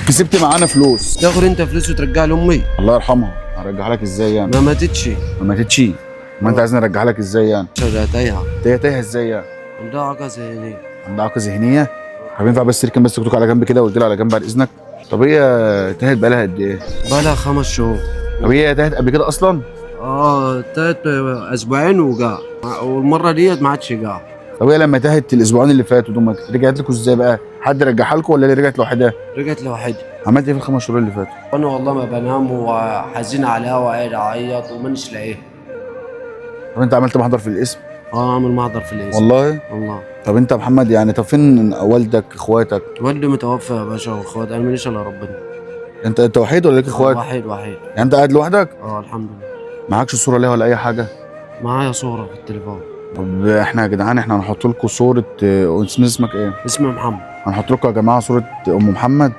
كسبت معانا فلوس. تاخد انت فلوس وترجع لامي. الله يرحمها. هرجعها لك ازاي يعني؟ ما ماتتش. ما ماتتش. ما انت عايزني ارجعها لك ازاي يعني؟ تايهه. هي تايهه ازاي يعني؟ عندها عقد ذهنيه. عندها اعاقه ذهنيه. طب ينفع بس تركن بس توك على جنب كده وقلت لي على جنب بعد اذنك؟ طب هي تاهت بقالها قد ايه؟ بقالها 5 شهور. طب هي تاهت قبل كده اصلا؟ تلات اسبوعين وقع، والمره ديت ما عادش قع. طب هي لما تاهت الاسبوعين اللي فاتوا دول رجعت لكم ازاي بقى؟ حد رجعها لكم ولا اللي رجعت لوحدها؟ رجعت لوحدها. عملت ايه في الخمس شهور اللي فاتوا؟ انا والله ما بنام وحزين عليها وقاعد اعيط ومانيش لاقيها. طب انت عملت محضر في الاسم؟ عامل محضر في الاسم. والله؟ والله. طب انت يا محمد يعني طب فين والدك اخواتك؟ والدي متوفى يا باشا، واخوات انا ماليش الا ربنا. انت وحيد ولا ليك اخوات؟ وحيد. يعني انت قاعد لوحدك؟ الحمد لله. معكش صوره ليها ولا اي حاجه؟ معايا صوره في التليفون. طب احنا يا جدعان احنا هنحط لكم صوره اسمك ايه؟ اسمي محمد. هنحط لكم يا جماعه صوره ام محمد